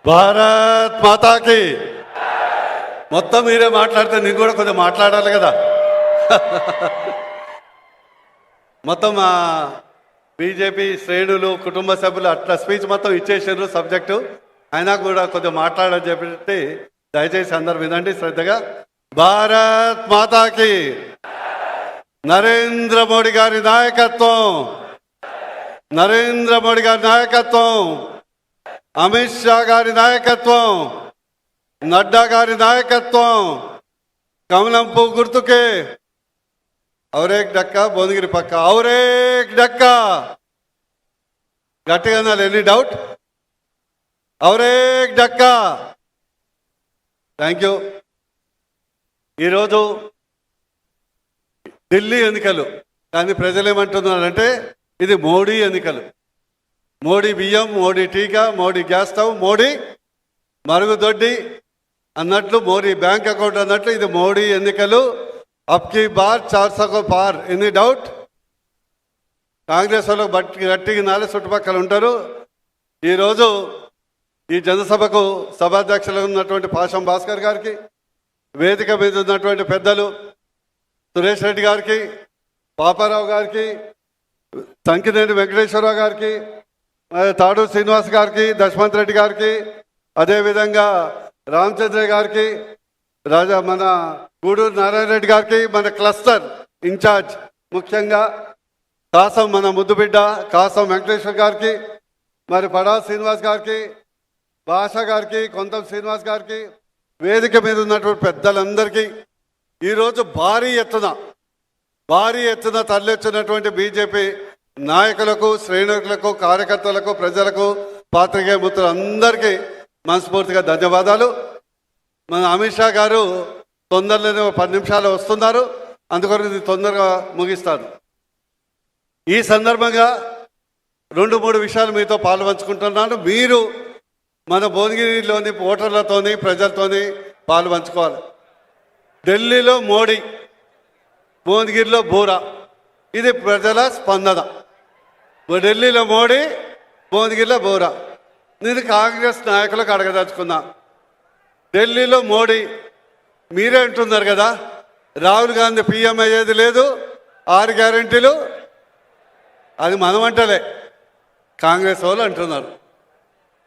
భారత్ మాతాకి. మొత్తం మీరే మాట్లాడితే నేను కూడా కొంచెం మాట్లాడాలి కదా. మొత్తం బీజేపీ శ్రేణులు కుటుంబ సభ్యులు అట్లా స్పీచ్ మొత్తం ఇచ్చేసారు సబ్జెక్టు. అయినా కూడా కొంచెం మాట్లాడని చెప్పి దయచేసి అందరు వినండి శ్రద్ధగా. భారత్ మాతాకి. నరేంద్ర మోడీ గారి నాయకత్వం, నరేంద్ర మోడీ గారి నాయకత్వం, అమిత్ షా గారి నాయకత్వం, నడ్డా గారి నాయకత్వం, కమలం పువ్వు గుర్తుకే ఔరేక్ డక్కా భువనగిరి పక్క ఔరేక్ డక్కా. గట్టిగా అన్నారు. Any doubt? ఔరేక్ డక్కా. Thank you. ఈరోజు ఢిల్లీ ఎన్నికలు, కానీ ప్రజలు ఏమంటున్నారంటే ఇది మోడీ ఎన్నికలు. మోడీ బియ్యం, మోడీ టీకా, మోడీ గ్యాస్ స్టవ్, మోడీ మరుగుదొడ్డి అన్నట్లు, మోడీ బ్యాంక్ అకౌంట్ అన్నట్లు ఇది మోడీ ఎన్నికలు. అప్కి బార్ 400 పార్. Any doubt? కాంగ్రెస్ వాళ్ళు గట్టిగా నాలే చుట్టుపక్కల ఉంటారు. ఈరోజు ఈ జనసభకు సభాధ్యక్షులు ఉన్నటువంటి పాషం భాస్కర్ గారికి, వేదిక మీద ఉన్నటువంటి పెద్దలు సురేష్ రెడ్డి గారికి, పాపారావు గారికి, సంకినేని వెంకటేశ్వరరావు గారికి, తాడు శ్రీనివాస్ గారికి, దశమంత్ రెడ్డి గారికి, అదేవిధంగా రామచంద్ర గారికి, మన గూడూరు నారాయణ రెడ్డి గారికి, మన క్లస్టర్ ఇన్ఛార్జ్ ముఖ్యంగా కాసం మన ముద్దుబిడ్డ కాసం వెంకటేశ్వర్ గారికి, మరి పడా శ్రీనివాస్ గారికి, భాష గారికి, కొంతం శ్రీనివాస్ గారికి, వేదిక మీద ఉన్నటువంటి పెద్దలందరికీ ఈరోజు భారీ ఎత్తున తరలిచ్చినటువంటి బీజేపీ నాయకులకు, శ్రేణులకు, కార్యకర్తలకు, ప్రజలకు, పాత్రికేయ మిత్రులందరికీ మనస్ఫూర్తిగా ధన్యవాదాలు. మన అమిత్ షా గారు తొందరలోనే 10 నిమిషాలు వస్తున్నారు, అందుకొరకు ఇది తొందరగా ముగిస్తారు. ఈ సందర్భంగా 2-3 విషయాలు మీతో పాలుపంచుకుంటున్నాను. మీరు మన భువనగిరిలోని ఓటర్లతోని, ప్రజలతోని పాలుపంచుకోవాలి. ఢిల్లీలో మోడీ, భువనగిరిలో బూరా. ఇది ప్రజల స్పందన. ఢిల్లీలో మోడీ, భువనగిరిలో బూరా. నేను కాంగ్రెస్ నాయకులకు అడగదలుచుకున్నా. ఢిల్లీలో మోడీ మీరే అంటున్నారు కదా, రాహుల్ గాంధీ పీఎం అయ్యేది లేదు, 6 గ్యారెంటీలు. అది మనం అంటలే, కాంగ్రెస్ వాళ్ళు అంటున్నారు,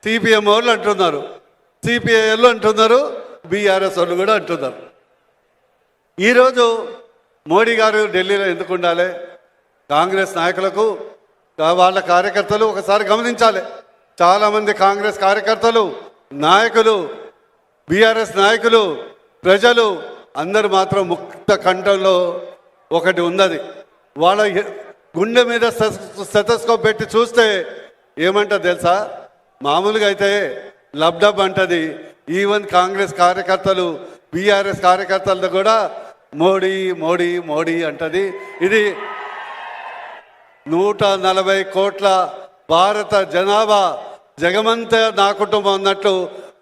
సిపిఎం వాళ్ళు అంటున్నారు, సిపిఐ వాళ్ళు అంటున్నారు, బీఆర్ఎస్ వాళ్ళు కూడా అంటున్నారు. ఈరోజు మోడీ గారు ఢిల్లీలో ఎందుకు ఉండాలి? కాంగ్రెస్ నాయకులకు, వాళ్ళ కార్యకర్తలు ఒకసారి గమనించాలి. చాలామంది కాంగ్రెస్ కార్యకర్తలు, నాయకులు, బీఆర్ఎస్ నాయకులు, ప్రజలు అందరూ మాత్రం ముక్త కంఠంలో ఒకటి ఉన్నది. వాళ్ళ గుండె మీద స్టెథోస్కోప్ పెట్టి చూస్తే ఏమంటారు తెలుసా? మామూలుగా అయితే లబ్డబ్ అంటది. ఈవెన్ కాంగ్రెస్ కార్యకర్తలు, బీఆర్ఎస్ కార్యకర్తలతో కూడా మోడీ మోడీ మోడీ అంటది. ఇది 140 కోట్ల భారత జనాభా, జగమంతా నా కుటుంబం అన్నట్లు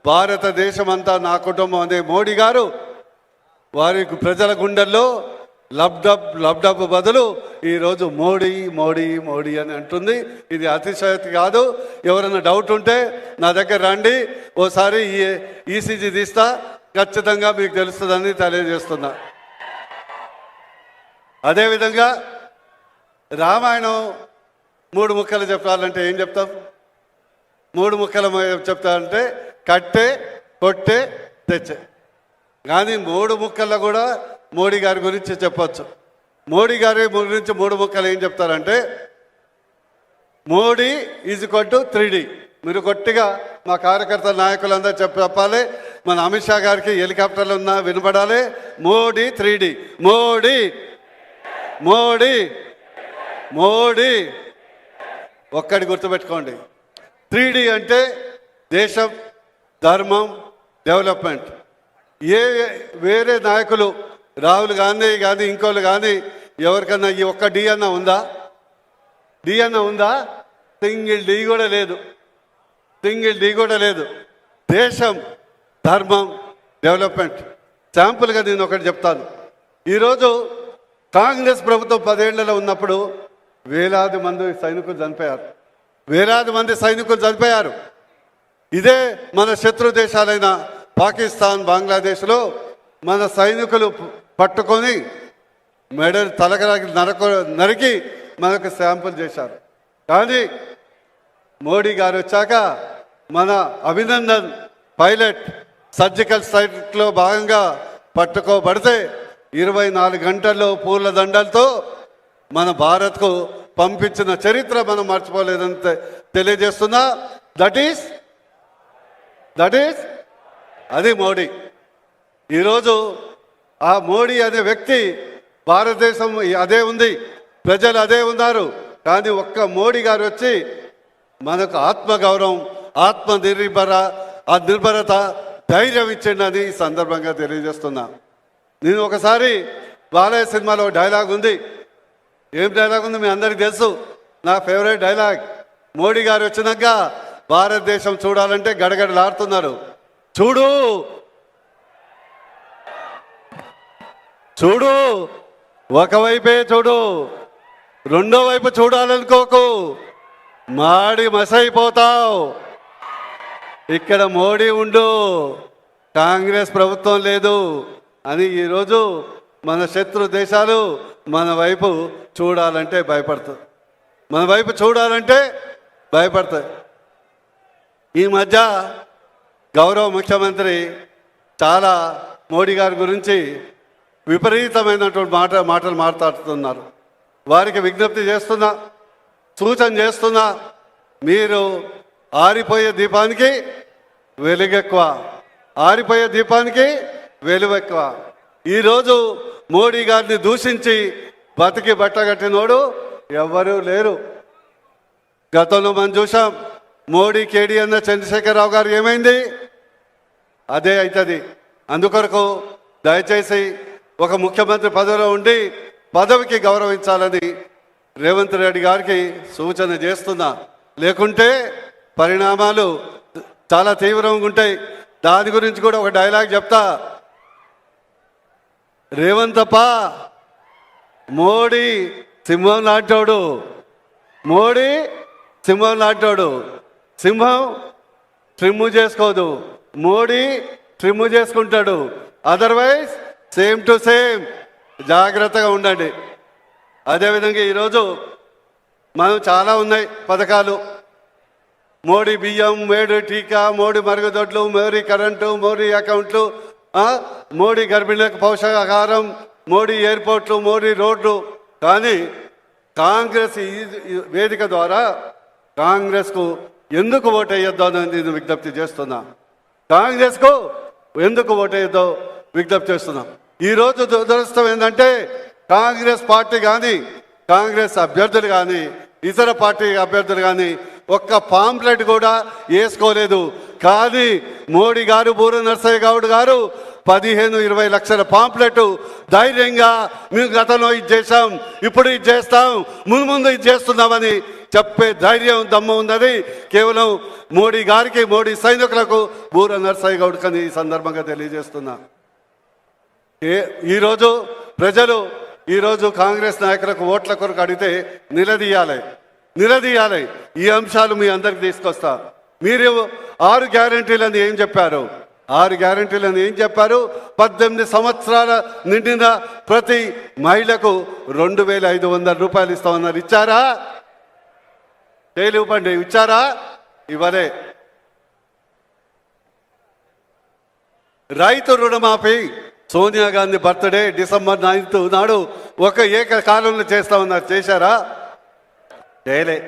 భారతదేశమంతా నా కుటుంబం అనే మోడీ గారు వారి ప్రజల గుండెల్లో లబ్డబ్ బదులు ఈరోజు మోడీ మోడీ మోడీ అని అంటుంది. ఇది అతిశయోక్తి కాదు. ఎవరైనా డౌట్ ఉంటే నా దగ్గర రండి, ఓసారి ఈసీజీ తీస్తా, ఖచ్చితంగా మీకు తెలుస్తుందని తెలియజేస్తున్నా. అదేవిధంగా రామాయణం 3 ముక్కలు చెప్పాలంటే ఏం చెప్తాం? 3 ముక్కలు చెప్తారంటే కట్టే, కొట్టే, తెచ్చే. కానీ 3 ముక్కల్లో కూడా మోడీ గారి గురించి చెప్పచ్చు. మోడీ గారి గురించి 3 ముక్కలు ఏం చెప్తారంటే, Modi is equal to 3D. మీరు గట్టిగా మా కార్యకర్త నాయకులందరూ చెప్పాలి. మన అమిత్ షా గారికి హెలికాప్టర్లు ఉన్నా వినపడాలి. మోడీ 3D, మోడీ మోడీ మోడీ. ఒక్కడి గుర్తుపెట్టుకోండి, 3D అంటే దేశం, ధర్మం, డెవలప్మెంట్. వేరే నాయకులు రాహుల్ గాంధీ కానీ ఇంకోళ్ళు కానీ ఎవరికన్నా ఈ ఒక్క డి అన్న ఉందా? డి అన్న ఉందా? సింగిల్ డి కూడా లేదు, సింగిల్ డి కూడా లేదు. దేశం, ధర్మం, డెవలప్మెంట్. శాంపుల్గా నేను ఒకటి చెప్తాను. ఈరోజు కాంగ్రెస్ ప్రభుత్వం 10 ఏళ్లలో ఉన్నప్పుడు వేలాది మంది సైనికులు చనిపోయారు. ఇదే మన శత్రు దేశాలైన పాకిస్తాన్, బంగ్లాదేశ్లో మన సైనికులు పట్టుకొని మెడల్ తలకరాకి నరికి మనకు శాంపుల్ చేశారు. కానీ మోడీ గారు వచ్చాక మన అభినందన్ పైలట్ సర్జికల్ స్ట్రైక్లో భాగంగా పట్టుకోబడితే 24 గంటల్లో పూల దండలతో మన భారత్కు పంపించిన చరిత్ర మనం మర్చిపోలేదని తెలియజేస్తున్నా. దట్ ఈస్ అది మోడీ. ఈరోజు ఆ మోడీ అనే వ్యక్తి, భారతదేశం అదే ఉంది, ప్రజలు అదే ఉన్నారు. కానీ ఒక్క మోడీ గారు వచ్చి మనకు ఆత్మగౌరవం, నిర్భరత, ధైర్యం ఇచ్చిండని ఈ సందర్భంగా తెలియజేస్తున్నా. నేను ఒకసారి బాలయ్య సినిమాలో డైలాగ్ ఉంది. ఏం డైలాగ్ ఉంది మీ అందరికీ తెలుసు. నా ఫేవరెట్ డైలాగ్. మోడీ గారు వచ్చినాక భారతదేశం చూడాలంటే గడగడలాడుతున్నారు. చూడు చూడు, ఒకవైపే చూడు, రెండో వైపు చూడాలనుకోకు, మాడి మసైపోతావు. ఇక్కడ మోడీ ఉండు, కాంగ్రెస్ ప్రభుత్వం లేదు అని ఈరోజు మన శత్రు దేశాలు మన వైపు చూడాలంటే భయపడతాయి. ఈ మధ్య గౌరవ ముఖ్యమంత్రి చాలా మోడీ గారి గురించి విపరీతమైనటువంటి మాటలు మాట్లాడుతున్నారు. వారికి విజ్ఞప్తి చేస్తున్నా, సూచన చేస్తున్నా, మీరు ఆరిపోయే దీపానికి వెలుగెక్కువ. ఈరోజు మోడీ గారిని దూషించి బతికి బట్టగట్టినోడు ఎవ్వరూ లేరు. గతంలో మనం చూసాం, మోడీ కేడీ అన్న చంద్రశేఖరరావు గారు ఏమైంది? అదే అవుతుంది. అందుకొరకు దయచేసి ఒక ముఖ్యమంత్రి పదవిలో ఉండి పదవికి గౌరవించాలని రేవంత్ రెడ్డి గారికి సూచన చేస్తున్నా. లేకుంటే పరిణామాలు చాలా తీవ్రంగా ఉంటాయి. దాని గురించి కూడా ఒక డైలాగ్ చెప్తా. రేవంతప్ప మోడీ సింహం లాంటోడు. సింహం ట్రిమ్ము చేసుకోదు, మోడీ ట్రిమ్ము చేసుకుంటాడు. Otherwise same to same. జాగ్రత్తగా ఉండండి. అదేవిధంగా ఈరోజు మనం చాలా ఉన్నాయి పథకాలు. మోడీ బియ్యం, మోడీ టీకా, మోడీ మరుగుదొడ్లు, మోడీ కరెంటు, మోడీ అకౌంట్లు, మోడీ గర్భిణులకు పోషకాహారం, మోడీ ఎయిర్పోర్ట్లు, మోడీ రోడ్లు. కానీ కాంగ్రెస్ వేదిక ద్వారా కాంగ్రెస్కు ఎందుకు ఓటేయొద్దో అని నేను విజ్ఞప్తి చేస్తున్నా. ఈరోజు దురదృష్టం ఏంటంటే కాంగ్రెస్ పార్టీ కానీ, కాంగ్రెస్ అభ్యర్థులు కానీ, ఇతర పార్టీ అభ్యర్థులు కానీ ఒక్క పాంప్లెట్ కూడా వేసుకోలేదు. కానీ మోడీ గారు, బూర నర్సయ్య గౌడ్ గారు 15-20 లక్షల పాంప్లెట్ ధైర్యంగా మేము గతంలో ఇది చేశాం, ఇప్పుడు ఇది చేస్తాం, ముందు ఇది చేస్తున్నామని చెప్పే ధైర్యం, దమ్ము ఉన్నది కేవలం మోడీ గారికి, మోడీ సైనికులకు, బూర నర్సయ్య గౌడ్ కని ఈ సందర్భంగా తెలియజేస్తున్నా. ఈరోజు ప్రజలు కాంగ్రెస్ నాయకులకు ఓట్ల కొరకు అడిగితే నిలదీయాలి. ఈ అంశాలు మీ అందరికి తీసుకొస్తా. మీరు 6 గ్యారంటీలని ఏం చెప్పారు? 18 సంవత్సరాల నిండిన ప్రతి మహిళకు 2500 రూపాయలు ఇస్తామన్నారు. ఇచ్చారా? చేయలేపండి. ఇచ్చారా? ఇవ్వలే. రైతు రుణమాఫీ Sonia Gandhi birthday December 9th నాడు ఒక ఏకకాలంలో చేస్తామన్నారు. చేశారా? చేయలే.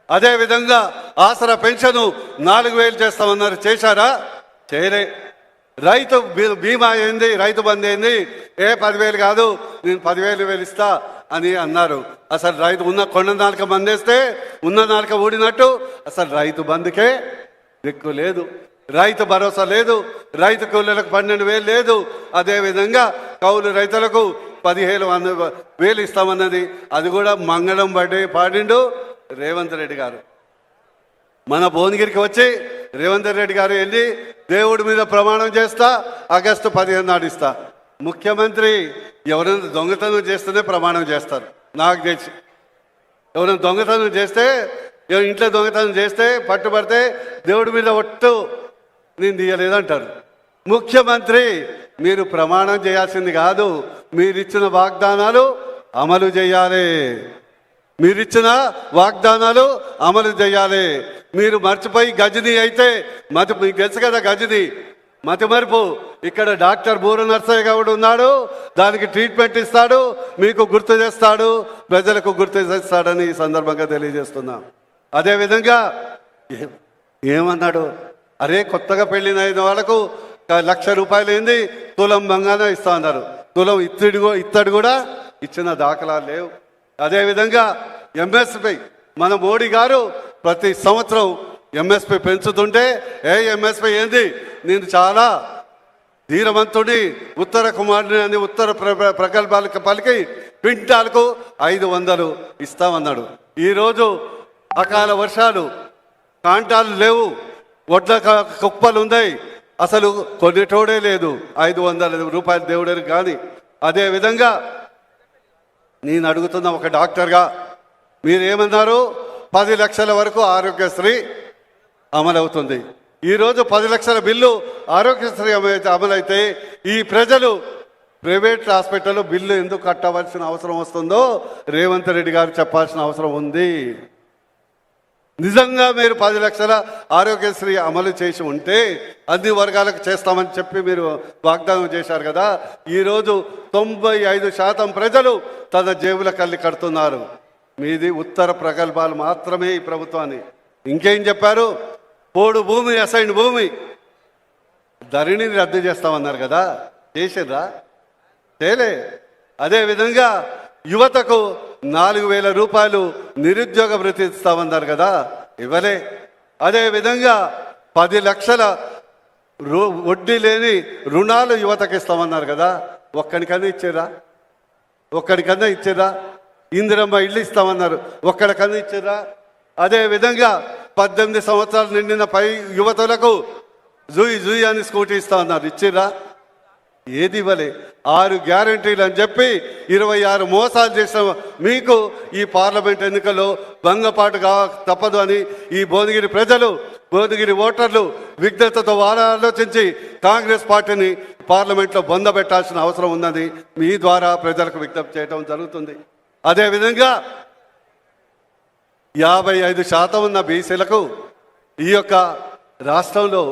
అదేవిధంగా ఆసరా పెన్షన్ 4000 చేస్తామన్నారు. చేశారా? చేయలే. రైతు బీమా ఏంది, రైతు బంధు ఏంది? 10,000 కాదు, నేను 10,000 ఇస్తా అని అన్నారు. అసలు రైతు ఉన్న కొండ నాలుక మందేస్తే ఉన్న నాలుక ఊడినట్టు అసలు రైతు బంధుకే దిక్కు లేదు, రైతు భరోసా లేదు, రైతు కూలీలకు 12,000 లేదు. అదేవిధంగా కౌలు రైతులకు 15,000 ఇస్తామన్నది. అది కూడా మంగళం పాడిండు రేవంత్ రెడ్డి గారు. మన భువనగిరికి వచ్చి రేవంత్ రెడ్డి గారు వెళ్ళి దేవుడి మీద ప్రమాణం చేస్తా, ఆగస్టు 15 నాడు ఇస్తా. ముఖ్యమంత్రి ఎవరైనా దొంగతనం చేస్తేనే ప్రమాణం చేస్తారు. నాకు తెలిసి ఎవరైనా దొంగతనం చేస్తే ఇంట్లో దొంగతనం చేస్తే పట్టుబడితే దేవుడి మీద ఒట్టు నేను తీయలేదంటారు. ముఖ్యమంత్రి మీరు ప్రమాణం చేయాల్సింది కాదు, మీరిచ్చిన వాగ్దానాలు అమలు చేయాలి. మీరిచ్చిన వాగ్దానాలు అమలు చేయాలి. మీరు మర్చిపోయి గజని అయితే మీకు తెలుసు కదా గజని మతిమరుపు. ఇక్కడ డాక్టర్ బూర నర్సయ్య గౌడ్ ఉన్నాడు, దానికి ట్రీట్మెంట్ ఇస్తాడు, మీకు గుర్తు చేస్తాడు, ప్రజలకు గుర్తు చేస్తాడని ఈ సందర్భంగా తెలియజేస్తున్నాం. అదేవిధంగా ఏమన్నాడు, అరే కొత్తగా పెళ్ళిన వాళ్ళకు 1,00,000 రూపాయలు ఏంది తులం బంగారం ఇస్తా అన్నారు. తులం ఇత్తడి కూడా ఇచ్చిన దాఖలాలు లేవు. అదేవిధంగా ఎంఎస్పి మన మోడీ గారు ప్రతి సంవత్సరం ఎంఎస్పి పెంచుతుంటే ఎంఎస్పి ఏంది నేను చాలా ధీరవంతుడి ఉత్తర కుమారుని అని ఉత్తర ప్రగల్భాలకు పలికి క్వింటాలకు 500 ఇస్తామన్నాడు. ఈరోజు అకాల వర్షాలు, కాంటాలు లేవు, వడ్ల కుప్పలు ఉన్నాయి, అసలు కొన్నిటోడే లేదు. 500 రూపాయలు దేవుడని కానీ. అదేవిధంగా నేను అడుగుతున్న ఒక డాక్టర్గా మీరేమన్నారు, 10 లక్షల వరకు ఆరోగ్యశ్రీ అమలవుతుంది. ఈరోజు 10 లక్షల బిల్లు ఆరోగ్యశ్రీ అమలైతే ఈ ప్రజలు ప్రైవేట్ హాస్పిటల్లో బిల్లు ఎందుకు కట్టవలసిన అవసరం వస్తుందో రేవంత్ రెడ్డి గారు చెప్పాల్సిన అవసరం ఉంది. నిజంగా మీరు 10 లక్షల ఆరోగ్యశ్రీ అమలు చేసి ఉంటే అన్ని వర్గాలకు చేస్తామని చెప్పి మీరు వాగ్దానం చేశారు కదా. ఈరోజు 95% ప్రజలు తన జేబుల కళ్ళి కడుతున్నారు. మీది ఉత్తర ప్రగల్భాలు మాత్రమే ఈ ప్రభుత్వాన్ని. ఇంకేం చెప్పారు, పోడు భూమి, అసైన్ భూమి, ధరణిని రద్దు చేస్తామన్నారు కదా, చేసిండ్రా? చేయలే. అదేవిధంగా యువతకు 4,000 రూపాయలు నిరుద్యోగ భృతి ఇస్తామన్నారు కదా, ఇవ్వలే. అదేవిధంగా 10 లక్షల వడ్డీ లేని రుణాలు యువతకు ఇస్తామన్నారు కదా, ఒక్కడికన్నా ఇచ్చారా? ఒక్కడికన్నా ఇచ్చారా? ఇందిరమ్మ ఇల్లు ఇస్తామన్నారు, ఒక్కడికన్నా ఇచ్చారా? అదేవిధంగా 18 సంవత్సరాలు నిండిన పై యువతులకు జూయి అని స్కూటీ ఇస్తామన్నారు, ఇచ్చిర్రా? ఏది ఇవ్వలే. 6 గ్యారంటీలు అని చెప్పి 26 మోసాలు చేసిన మీకు ఈ పార్లమెంట్ ఎన్నికల్లో భంగపాటు తప్పదు అని ఈ భువనగిరి ప్రజలు, భువనగిరి ఓటర్లు విఘ్నతతో ఆలోచించి కాంగ్రెస్ పార్టీని పార్లమెంట్లో బొందబెట్టాల్సిన అవసరం ఉందని మీ ద్వారా ప్రజలకు విజ్ఞప్తి చేయడం జరుగుతుంది. అదేవిధంగా 55% ఉన్న బీసీలకు ఈ యొక్క రాష్ట్రంలో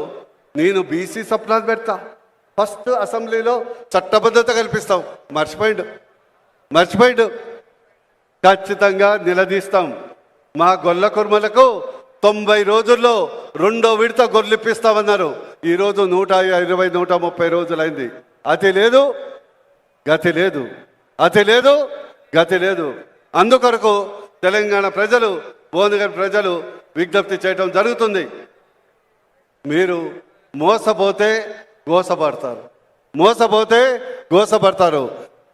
నేను బీసీ సప్లాన్ పెడతా, ఫస్ట్ అసెంబ్లీలో చట్టబద్ధత కల్పిస్తాం. మర్చిపోయిండు. ఖచ్చితంగా నిలదీస్తాం. మా గొల్ల కుర్మలకు 90 రోజుల్లో 2వ విడత గొర్రెలిప్పిస్తామన్నారు. ఈరోజు 120, 130 రోజులైంది. అతి లేదు, గతి లేదు, అతి లేదు, గతి లేదు. అందుకొరకు తెలంగాణ ప్రజలు, భువనగిరి ప్రజలు విజ్ఞప్తి చేయడం జరుగుతుంది. మీరు మోసపోతే గోసపడతారు.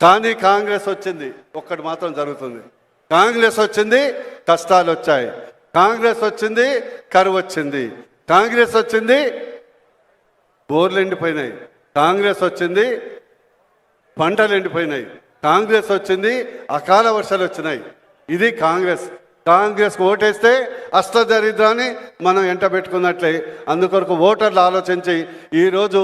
కానీ కాంగ్రెస్ వచ్చింది, ఒక్కటి మాత్రం జరుగుతుంది. కాంగ్రెస్ వచ్చింది, కష్టాలు వచ్చాయి. కాంగ్రెస్ వచ్చింది, కరువు వచ్చింది. కాంగ్రెస్ వచ్చింది, బోర్లు ఎండిపోయినాయి. కాంగ్రెస్ వచ్చింది, పంటలు ఎండిపోయినాయి. కాంగ్రెస్ వచ్చింది, అకాల వర్షాలు వచ్చినాయి. ఇది కాంగ్రెస్కు ఓటేస్తే అష్టదరిద్రాన్ని మనం ఎంట పెట్టుకున్నట్లే. అందుకొరకు ఓటర్లు ఆలోచించి ఈరోజు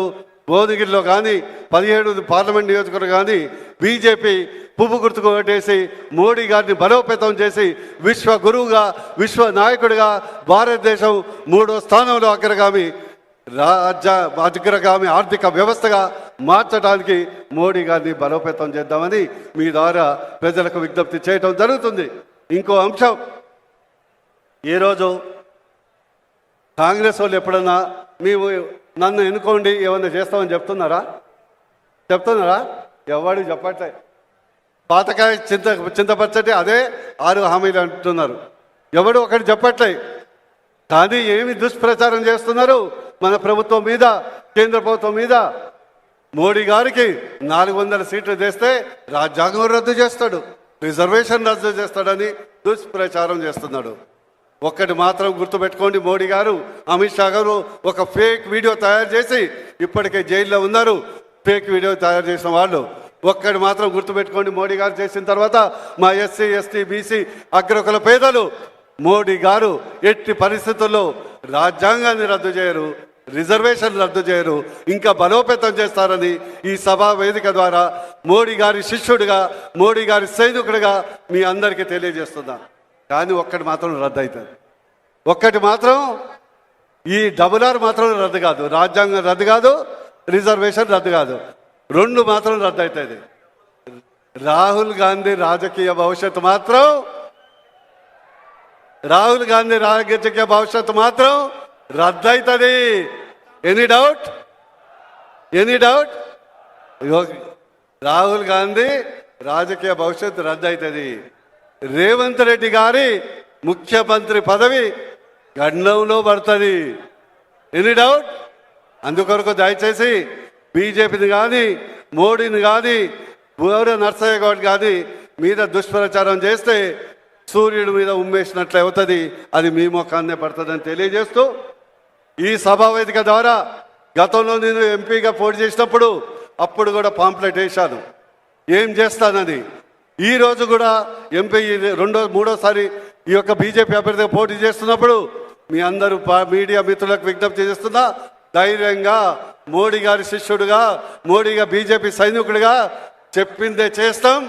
భువనగిరిలో కానీ 17 పార్లమెంట్ నియోజకవర్గం కానీ బీజేపీ పువ్వు గుర్తుకు ఓటేసి మోడీ గారిని బలోపేతం చేసి విశ్వ గురువుగా, విశ్వ నాయకుడిగా, భారతదేశం 3వ స్థానంలో అగ్రగామి ఆర్థిక వ్యవస్థగా మార్చడానికి మోడీ గారిని బలోపేతం చేద్దామని మీ ద్వారా ప్రజలకు విజ్ఞప్తి చేయడం జరుగుతుంది. ఇంకో అంశం, ఈరోజు కాంగ్రెస్ వాళ్ళు ఎప్పుడన్నా మేము నన్ను ఎన్నుకోండి ఏమన్నా చేస్తామని చెప్తున్నారా? ఎవరు చెప్పట్లే. పాతకాయ చింతపచ్చటి అదే 6 హామీలు అంటున్నారు. ఎవడు ఒకటి చెప్పట్లే. కానీ ఏమి దుష్ప్రచారం చేస్తున్నారు మన ప్రభుత్వం మీద, కేంద్ర ప్రభుత్వం మీద. మోడీ గారికి 400 సీట్లు చేస్తే రాజ్యాంగం రద్దు చేస్తాడు, రిజర్వేషన్ రద్దు చేస్తాడని దుష్ప్రచారం చేస్తున్నాడు. ఒక్కటి మాత్రం గుర్తుపెట్టుకోండి, మోడీ గారు, అమిత్ షా గారు ఒక ఫేక్ వీడియో తయారు చేసి ఇప్పటికే జైల్లో ఉన్నారు. ఫేక్ వీడియో తయారు చేసిన వాళ్ళు. ఒక్కటి మాత్రం గుర్తుపెట్టుకోండి, మోడీ గారు చేసిన తర్వాత మా ఎస్సీ, ఎస్టీ, బీసీ, అగ్రకుల పేదలు మోడీ గారు ఎట్టి పరిస్థితుల్లో రాజ్యాంగాన్ని రద్దు చేయరు, రిజర్వేషన్ రద్దు చేయరు, ఇంకా బలోపేతం చేస్తారని ఈ సభా వేదిక ద్వారా మోడీ గారి శిష్యుడిగా, మోడీ గారి సైనికుడిగా మీ అందరికీ తెలియజేస్తున్నాను. కానీ ఒక్కటి మాత్రం రద్దు అవుతుంది. ఒక్కటి మాత్రం, ఈ డబుల్ మాత్రం రద్దు కాదు, రాజ్యాంగం రద్దు కాదు, రిజర్వేషన్ రద్దు కాదు, రెండు మాత్రం రద్దు అవుతుంది. రాహుల్ గాంధీ రాజకీయ భవిష్యత్తు మాత్రం, రాహుల్ గాంధీ రాజకీయ భవిష్యత్తు మాత్రం రద్దు అవుతుంది. Any doubt? Any doubt? Rahul Gandhi రాజకీయ భవిష్యత్తు రద్దు అవుతుంది. రేవంత్ రెడ్డి గారి ముఖ్యమంత్రి పదవి గండంలో పడుతుంది. Any doubt? అందుకొరకు దయచేసి బీజేపీని కానీ, మోడీని కానీ, బూర నర్సయ్య గౌడ్ కానీ మీద దుష్ప్రచారం చేస్తే సూర్యుడి మీద ఉమ్మేసినట్లు అవుతుంది. అది మీ ముఖాన్నే పడుతుందని తెలియజేస్తూ, ఈ సభా వేదిక ద్వారా గతంలో నేను ఎంపీగా పోటీ చేసినప్పుడు అప్పుడు కూడా పాంప్లెట్ వేశాను ఏం చేస్తానని. ఈరోజు కూడా ఎంపీ మూడోసారి ఈ యొక్క బీజేపీ అభ్యర్థిగా పోటీ చేస్తున్నప్పుడు మీ అందరూ మీడియా మిత్రులకు విజ్ఞప్తి చేస్తున్నా, ధైర్యంగా మోడీ గారి శిష్యుడిగా, మోడీగా బీజేపీ సైనికుడిగా చెప్పిందే చేస్తాం,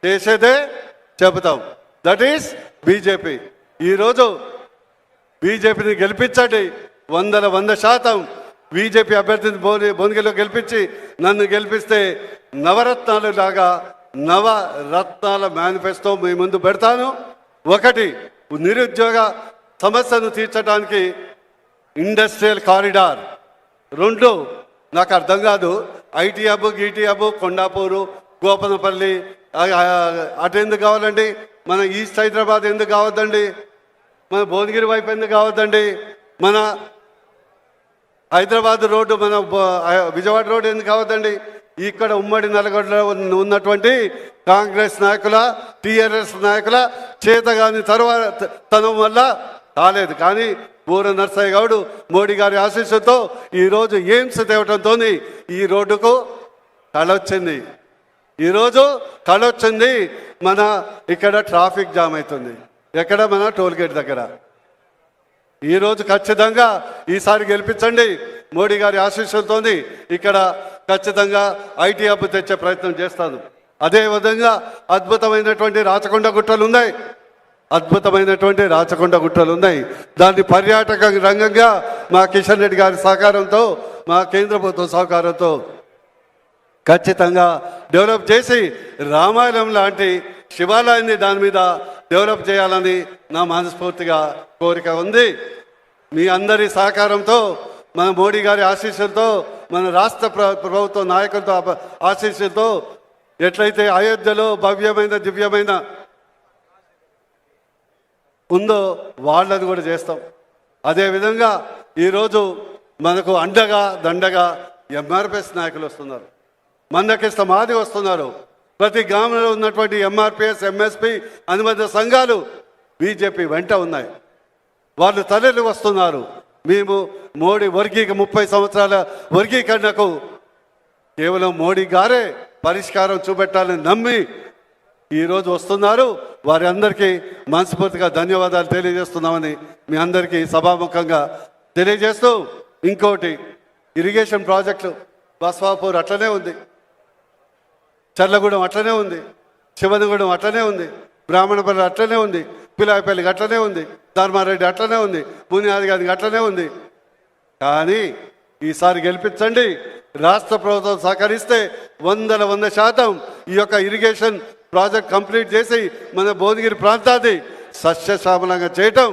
చేసేదే చెబుతాం. That is BJP. ఈరోజు బీజేపీని గెలిపించండి. 100% బీజేపీ అభ్యర్థిని భువనగిరిలో గెలిపించి నన్ను గెలిపిస్తే నవరత్నాలు లాగా నవరత్నాల మేనిఫెస్టో మీ ముందు పెడతాను. ఒకటి, నిరుద్యోగ సమస్యను తీర్చడానికి ఇండస్ట్రియల్ కారిడార్. రెండు, నాకు అర్థం కాదు, ఐటీ హబ్, గీటీ హబ్, కొండాపూరు, గోపనపల్లి అటు ఎందుకు కావాలండి? మన ఈస్ట్ హైదరాబాద్ ఎందుకు కావద్దండి? మన భువనగిరి వైపు ఎందుకు కావద్దండి? మన హైదరాబాద్ రోడ్డు, మన విజయవాడ రోడ్డు ఎందుకు కావద్దండి? ఇక్కడ ఉమ్మడి నల్గొండలో ఉన్నటువంటి కాంగ్రెస్ నాయకుల, టీఆర్ఎస్ నాయకుల చేతగాని తనం వల్ల కాలేదు. కానీ బూర నర్సయ్య గౌడ్ మోడీ గారి ఆశీస్సుతో ఈరోజు ఎయిమ్స్ తేవటంతో ఈ రోడ్డుకు కళొచ్చింది. ఈరోజు కళొచ్చింది. మన ఇక్కడ ట్రాఫిక్ జామ్ అవుతుంది. ఎక్కడ? మన టోల్గేట్ దగ్గర. ఈరోజు ఖచ్చితంగా ఈసారి గెలిపించండి. మోడీ గారి ఆశీస్సులతో ఇక్కడ ఖచ్చితంగా ఐటీ హబ్ తెచ్చే ప్రయత్నం చేస్తాను. అదేవిధంగా అద్భుతమైనటువంటి రాచకొండ గుట్టలు ఉన్నాయి, అద్భుతమైనటువంటి రాచకొండ గుట్టలు ఉన్నాయి. దాన్ని పర్యాటక రంగంగా మా కిషన్ రెడ్డి గారి సహకారంతో, మా కేంద్ర ప్రభుత్వం సహకారంతో ఖచ్చితంగా డెవలప్ చేసి రామాయణం లాంటి శివాలయాన్ని దాని మీద డెవలప్ చేయాలని నా మనస్ఫూర్తిగా కోరిక ఉంది. మీ అందరి సహకారంతో, మన మోడీ గారి ఆశీస్సులతో, మన రాష్ట్ర ప్రభుత్వ నాయకులతో ఆశీస్సులతో ఎట్లయితే అయోధ్యలో భవ్యమైన దివ్యమైన ఉందో వాళ్ళని కూడా చేస్తాం. అదేవిధంగా ఈరోజు మనకు అండగా దండగా ఎంఆర్పిఎస్ నాయకులు వస్తున్నారు, మందకిస్త మాది వస్తున్నారు. ప్రతి గ్రామంలో ఉన్నటువంటి ఎంఆర్పిఎస్, ఎంఎస్పి అనుబంధ సంఘాలు బీజేపీ వెంట ఉన్నాయి. వాళ్ళు తరలి వస్తున్నారు. మేము మోడీ 30 సంవత్సరాల వర్గీకరణకు కేవలం మోడీ గారే పరిష్కారం చూపెట్టాలని నమ్మి ఈరోజు వస్తున్నారు. వారి అందరికీ మనస్ఫూర్తిగా ధన్యవాదాలు తెలియజేస్తున్నామని మీ అందరికీ సభాముఖంగా తెలియజేస్తూ, ఇంకోటి ఇరిగేషన్ ప్రాజెక్టులు బస్వాపూర్ అట్లనే ఉంది, చర్లగూడెం అట్లనే ఉంది, శివనగూడెం అట్లనే ఉంది, బ్రాహ్మణపల్లి అట్లనే ఉంది, పిలాయిపల్లికి అట్లనే ఉంది, ధర్మారెడ్డి అట్లనే ఉంది, బునియాది గారికి అట్లనే ఉంది. కానీ ఈసారి గెలిపించండి. రాష్ట్ర ప్రభుత్వం సహకరిస్తే 100% ఈ యొక్క ఇరిగేషన్ ప్రాజెక్ట్ కంప్లీట్ చేసి మన భువనగిరి ప్రాంతాన్ని సస్యశ్యామలంగా చేయటం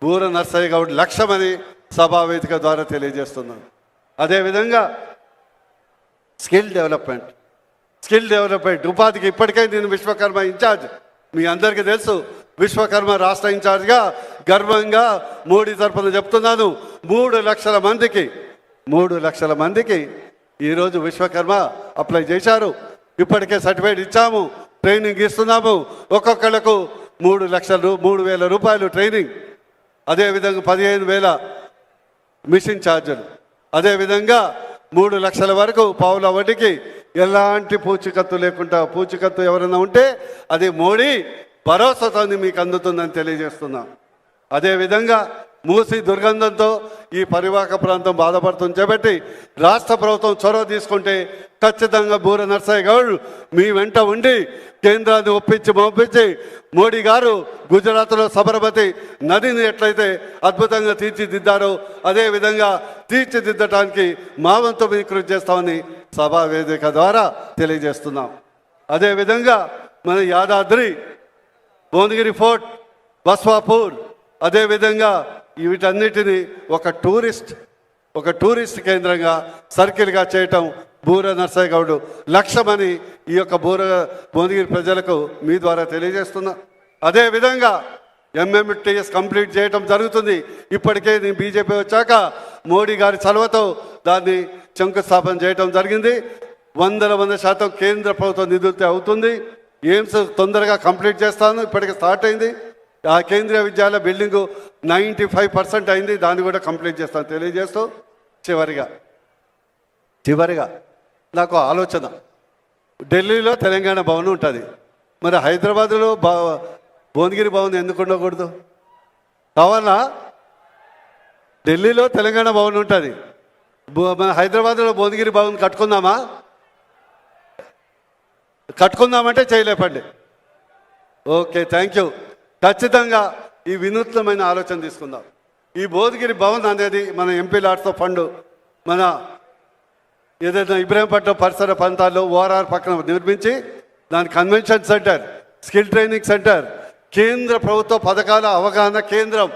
బూర నర్సయ్య గౌడ్ లక్ష్యమని సభావేదిక ద్వారా తెలియజేస్తున్నాను. అదేవిధంగా స్కిల్ డెవలప్మెంట్ ఉపాధికి ఇప్పటికే నేను విశ్వకర్మ ఇన్ఛార్జ్, మీ అందరికీ తెలుసు. విశ్వకర్మ రాష్ట్ర ఇన్ఛార్జ్గా గర్వంగా మోడీ తరఫున చెప్తున్నాను. 3 లక్షల మందికి ఈరోజు విశ్వకర్మ అప్లై చేశారు. ఇప్పటికే సర్టిఫికేట్ ఇచ్చాము, ట్రైనింగ్ ఇస్తున్నాము. ఒక్కొక్కళ్ళకు 3,00,000 రూపాయలు ట్రైనింగ్. అదేవిధంగా 15,000 మిషన్ ఛార్జీలు. అదేవిధంగా 3 లక్షల వరకు పావుల వడ్డీకి ఎలాంటి పూచికత్తు లేకుండా, పూచికత్తు ఎవరైనా ఉంటే అది మోడీ భరోసాతో మీకు అందుతుందని తెలియజేస్తున్నాం. అదేవిధంగా మూసి దుర్గంధంతో ఈ పరివాహక ప్రాంతం బాధపడుతుంది కాబట్టి రాష్ట్ర ప్రభుత్వం చొరవ తీసుకుంటే ఖచ్చితంగా బూర నర్సయ్య గౌడ్ మీ వెంట ఉండి కేంద్రాన్ని ఒప్పించి మోడీ గారు గుజరాత్లో సబర్మతి నదిని ఎట్లయితే అద్భుతంగా తీర్చిదిద్దారో అదేవిధంగా తీర్చిదిద్దటానికి మా వంతు మీకు కృషి చేస్తామని సభా వేదిక ద్వారా తెలియజేస్తున్నాం. అదేవిధంగా మన యాదాద్రి, భువనగిరి ఫోర్ట్, బస్వాపూర్, అదేవిధంగా వీటన్నిటిని ఒక టూరిస్ట్ కేంద్రంగా సర్కిల్గా చేయటం బూర నర్సయ్య గౌడ్ లక్ష్యమని ఈ యొక్క భువనగిరి ప్రజలకు మీ ద్వారా తెలియజేస్తున్నా. అదేవిధంగా MMTS కంప్లీట్ చేయటం జరుగుతుంది. ఇప్పటికే నేను బీజేపీ వచ్చాక మోడీ గారి చలవతో దాన్ని శంకుస్థాపన చేయటం జరిగింది. 100% కేంద్ర ప్రభుత్వం నిధులతో అవుతుంది. ఎయిమ్స్ తొందరగా కంప్లీట్ చేస్తాను, ఇప్పటికే స్టార్ట్ అయింది. ఆ కేంద్రీయ విద్యాలయ బిల్డింగు 95% అయింది, దాన్ని కూడా కంప్లీట్ చేస్తాను తెలియజేస్తూ చివరిగా నాకు ఆలోచన, ఢిల్లీలో తెలంగాణ భవన్ ఉంటుంది, మరి హైదరాబాదులో భువనగిరి భవన్ ఎందుకు ఉండకూడదు? కావాలా? ఢిల్లీలో తెలంగాణ భవన్ ఉంటుంది, మన హైదరాబాద్లో భువనగిరి భవన్ కట్టుకుందామంటే చేయలేపండి. Okay, thank you. ఖచ్చితంగా ఈ వినూత్నమైన ఆలోచన తీసుకుందాం. ఈ భువనగిరి భవన్ అనేది మన ఎంపీ లాట్స్తో ఫండ్ మన ఏదైనా ఇబ్రాహీంపట్నం పరిసర ప్రాంతాల్లో ORR పక్కన నిర్మించి దాని convention centre, skill training centre, కేంద్ర ప్రభుత్వ పథకాల అవగాహన కేంద్రం,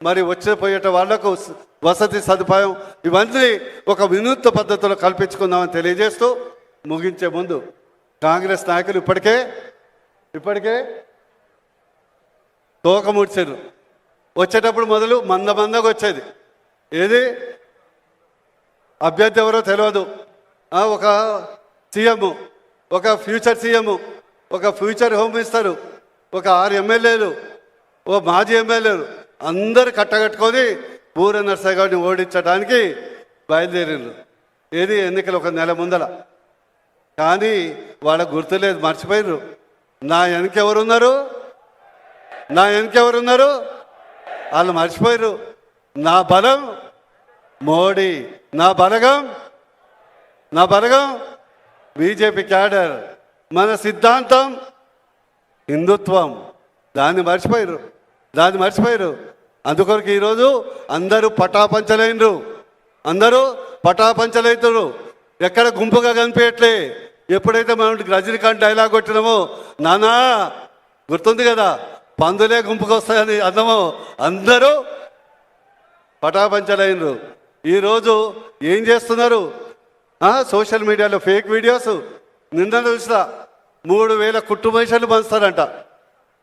మరి వచ్చిపోయేట వాళ్లకు వసతి సదుపాయం, ఇవన్నీ ఒక వినూత్న పద్ధతిలో కల్పించుకుందామని తెలియజేస్తూ ముగించే ముందు కాంగ్రెస్ నాయకులు ఇప్పటికే తోక ముడిచారు. వచ్చేటప్పుడు మొదలు మందగా వచ్చేది. ఏది అభ్యర్థి ఎవరో తెలియదు, ఒక సీఎం, ఒక ఫ్యూచర్ సీఎం, ఒక ఫ్యూచర్ హోమ్ మినిస్టరు, ఒక 6 ఎమ్మెల్యేలు, ఓ మాజీ ఎమ్మెల్యేలు అందరు కట్టగట్టుకొని బూర నర్సయ్య గౌడ్ని ఓడించడానికి బయలుదేరారు. ఏది ఎన్నికలు ఒక నెల ముందల. కానీ వాళ్ళకు గుర్తులేదు, మర్చిపోయారు. నా వెనకెవరున్నారు? వాళ్ళు మర్చిపోయారు. నా బలం మోడీ, నా బలగం బీజేపీ క్యాడర్, మన సిద్ధాంతం హిందుత్వం. దాన్ని మర్చిపోయారు. అందుకొరకు ఈరోజు అందరూ పటాపంచలైతురు. ఎక్కడ గుంపుగా కనిపించట్లే. ఎప్పుడైతే మనం రజనీకాంత్ డైలాగ్ కొట్టినామో, నానా గుర్తుంది కదా, పందులే గుంపుకు వస్తాయని అర్థమో, అందరూ పటాపంచలైనరు. ఈరోజు ఏం చేస్తున్నారు? సోషల్ మీడియాలో ఫేక్ వీడియోస్. నిన్న చూసిన 3000 కుటుంబేషన్లు పంచుతారంట.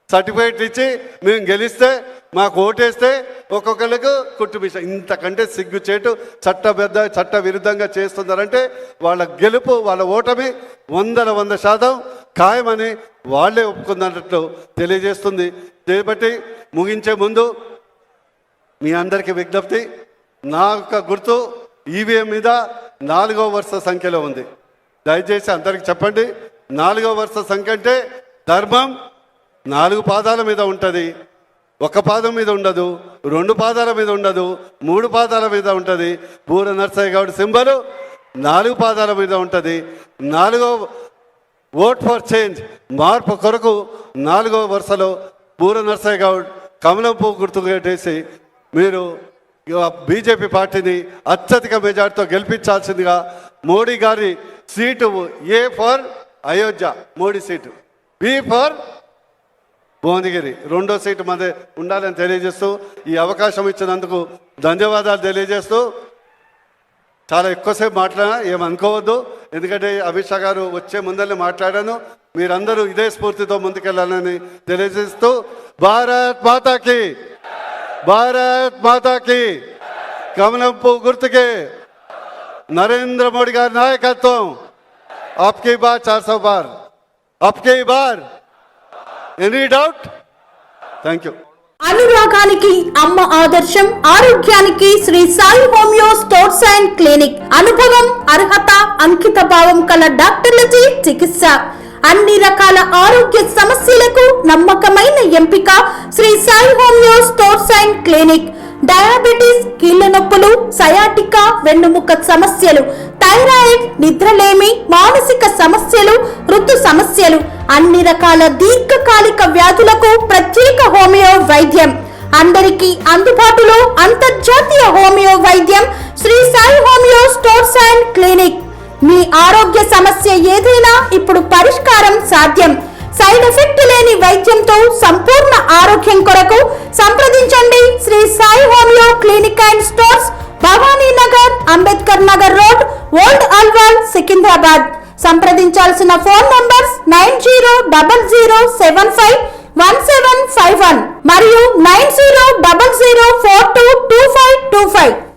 సర్టిఫికేట్ ఇచ్చి మేము గెలిస్తే, మాకు ఓటేస్తే ఒక్కొక్కరికి కుటుంబేషన్. ఇంతకంటే సిగ్గుచేటు చట్ట విరుద్ధంగా చేస్తున్నారంటే వాళ్ళ గెలుపు, వాళ్ళ ఓటమి 100% ఖాయమని వాళ్ళే ఒప్పుకున్నట్లు తెలియజేస్తుంది. కాబట్టి ముగించే ముందు మీ అందరికీ విజ్ఞప్తి, నా యొక్క గుర్తు ఈవీఎం మీద 4వ వరుస సంఖ్యలో ఉంది. దయచేసి అందరికి చెప్పండి, 4వ వరుస సంఖ్య అంటే ధర్మం 4 పాదాల మీద ఉంటుంది, 1 పాదం మీద ఉండదు, 2 పాదాల మీద ఉండదు, 3 పాదాల మీద ఉంటుంది. బూర నర్సయ్య గౌడ్ సింబలు 4 పాదాల మీద ఉంటుంది. 4వ ఓట్ ఫర్ చేంజ్, మార్పు కొరకు 4వ వరుసలో బూర నర్సయ్య గౌడ్ కమలం పువ్వు గుర్తుకు పెట్టేసి మీరు బీజేపీ పార్టీని అత్యధిక మెజార్టీతో గెలిపించాల్సిందిగా, మోడీ గారి seat A for Ayodhya Modi seat, B for Bhuvanagiri 2వ సీటు మధ్య ఉండాలని తెలియజేస్తూ ఈ అవకాశం ఇచ్చినందుకు ధన్యవాదాలు తెలియజేస్తూ, చాలా ఎక్కువసేపు మాట్లాడినా ఏమనుకోవద్దు, ఎందుకంటే అమిత్ షా గారు వచ్చే ముందరనే మాట్లాడాను. మీరందరూ ఇదే స్ఫూర్తితో ముందుకెళ్ళాలని తెలియజేస్తూ, భారత్ మాతాకి కమలం పువ్వు గుర్తుకే నరేంద్ర మోడీ గారి నాయకత్వం. అబ్కీ బార్ 400 బార్, అబ్కీ బార్. Any doubt? Thank you. అనురాగానికి అమ్మ ఆదర్శం, ఆరోగ్యానికి Shri Sai homeo stores and clinic. అనుభవం, అర్హత, అంకిత భావం కల డాక్టర్లచే చికిత్స. అన్ని రకాల ఆరోగ్య సమస్యలకు నమ్మకమైన ఎంపిక Sri Sai homeo stores and clinic. Diabetes, కీళ్ల నొప్పులు, సయాటికా, వెన్నుముక సమస్యలు, థైరాయిడ్, నిద్రలేమి, మానసిక సమస్యలు, ఋతు సమస్యలు, అన్ని రకాల దీర్ఘకాలిక వ్యాధులకు ప్రత్యేక హోమియో వైద్యం. అందరికీ అందుబాటులో అంతర్జాతీయ హోమియో వైద్యం Shri Sai homeo stores and clinic. మీ ఆరోగ్య సమస్య ఏదైనా ఇప్పుడు పరిష్కారం సాధ్యం. సైడ్ ఎఫెక్ట్ లేని వైద్యంతో సంపూర్ణ ఆరోగ్యం కొరకు సంప్రదించండి Shri Sai homeo clinic and stores, Bhavani Nagar, Ambedkar Nagar road, old Alwal, Secunderabad. సంప్రదించాల్సిన ఫోన్ నంబర్స్ 9000751751 మరియు 9000422525.